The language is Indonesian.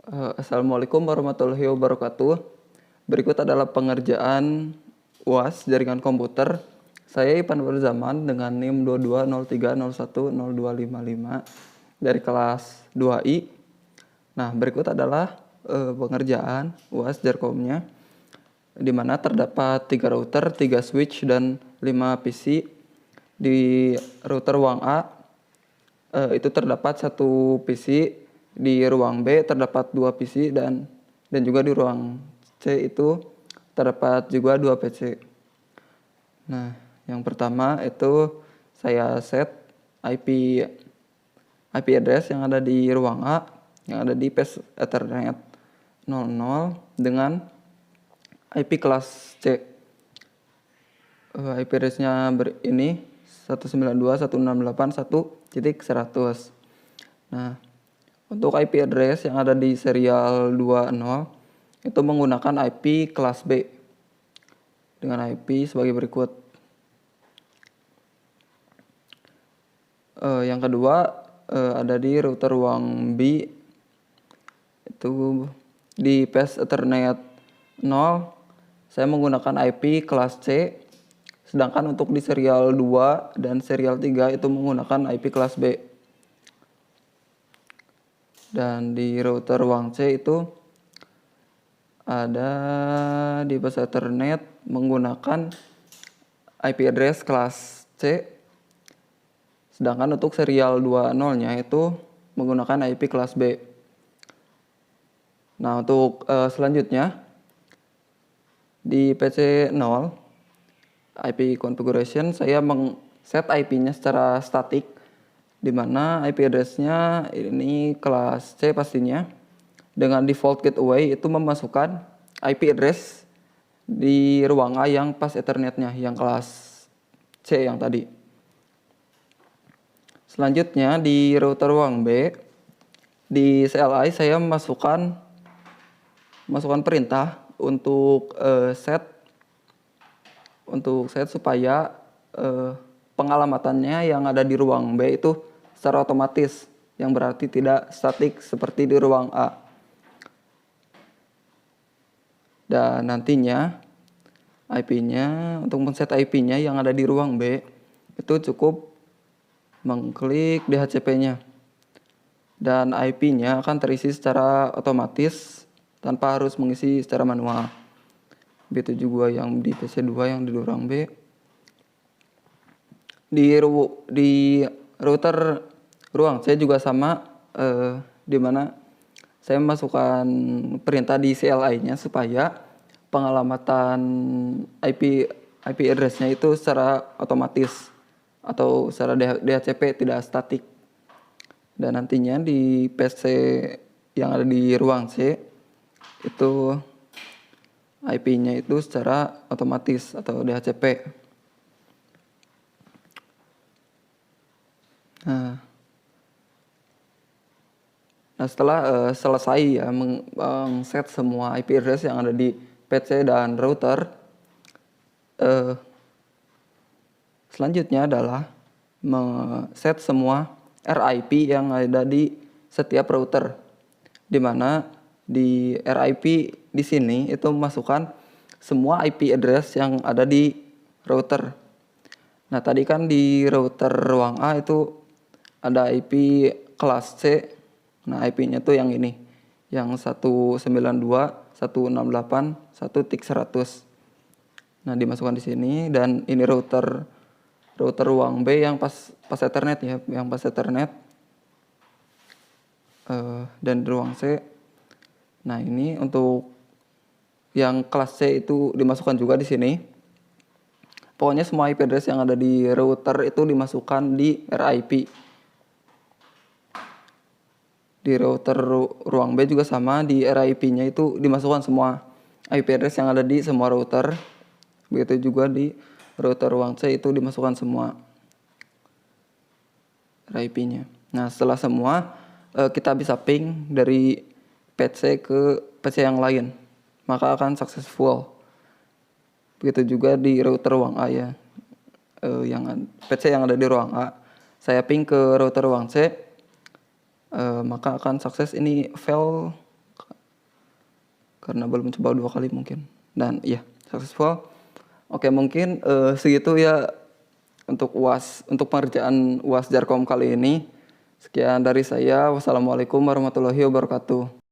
Assalamualaikum warahmatullahi wabarakatuh. Berikut adalah pengerjaan UAS jaringan komputer. Saya Ipan Berzaman dengan NIM 2203010255 dari kelas 2I. Nah, berikut adalah pengerjaan UAS Jarkomnya, di mana terdapat 3 router, 3 switch, dan 5 PC. Di router ruang A itu terdapat 1 PC, di ruang B terdapat 2 PC, dan juga di ruang C itu terdapat juga 2 PC. Nah, yang pertama itu saya set IP address yang ada di ruang A, yang ada di PES Ethernet 00 dengan IP kelas C. IP address-nya ini 192.168.1.100. Nah, untuk IP address yang ada di serial 20 itu menggunakan IP kelas B dengan IP sebagai berikut. Yang kedua ada di router ruang B, itu di PES Ethernet 0 saya menggunakan IP kelas C, sedangkan untuk di serial 2 dan serial 3 itu menggunakan IP kelas B. Dan di router ruang C itu ada di PES Ethernet menggunakan IP address kelas C, sedangkan untuk serial 20-nya itu menggunakan IP kelas B. Nah, untuk selanjutnya di PC 0 IP configuration saya set IP-nya secara statik, di mana IP address-nya ini kelas C pastinya. Dengan default gateway itu memasukkan IP address di ruang A yang pas Ethernet-nya yang kelas C yang tadi. Selanjutnya di router ruang B, di CLI saya masukkan perintah untuk set supaya pengalamatannya yang ada di ruang B itu secara otomatis, yang berarti tidak statik seperti di ruang A. Dan nantinya IP-nya, untuk men-set IP-nya yang ada di ruang B itu cukup mengklik DHCP-nya, dan IP-nya akan terisi secara otomatis tanpa harus mengisi secara manual. Begitu juga yang di PC2 yang di ruang B. Di router ruang C juga sama, di mana saya memasukkan perintah di CLI-nya supaya pengalamatan IP address-nya itu secara otomatis atau secara DHCP, tidak statik. Dan nantinya di PC yang ada di ruang C itu IP-nya itu secara otomatis atau DHCP. Nah, setelah selesai ya set semua IP address yang ada di PC dan router, selanjutnya adalah set semua RIP yang ada di setiap router, di mana di RIP di sini itu memasukkan semua IP address yang ada di router. Nah, tadi kan di router ruang A itu ada IP kelas C. Nah, IP-nya tuh yang ini, yang 192.168.1.100. Nah, dimasukkan di sini, dan ini router ruang B yang pas Ethernet ya, yang pas Ethernet. Dan di ruang C. Nah, ini untuk yang kelas C itu dimasukkan juga di sini. Pokoknya semua IP address yang ada di router itu dimasukkan di RIP. Di router ruang B juga sama, di RIP-nya itu dimasukkan semua IP address yang ada di semua router. Begitu juga di router ruang C itu dimasukkan semua RIP-nya. Nah, setelah semua kita bisa ping dari PC ke PC yang lain, maka akan successful. Begitu juga di router ruang A ya, yang PC yang ada di ruang A, saya ping ke router ruang C, maka akan sukses ini fail karena belum coba 2 kali mungkin. Dan iya, successful. Oke, mungkin segitu ya untuk untuk pengerjaan UAS Jarkom kali ini. Sekian dari saya. Wassalamualaikum warahmatullahi wabarakatuh.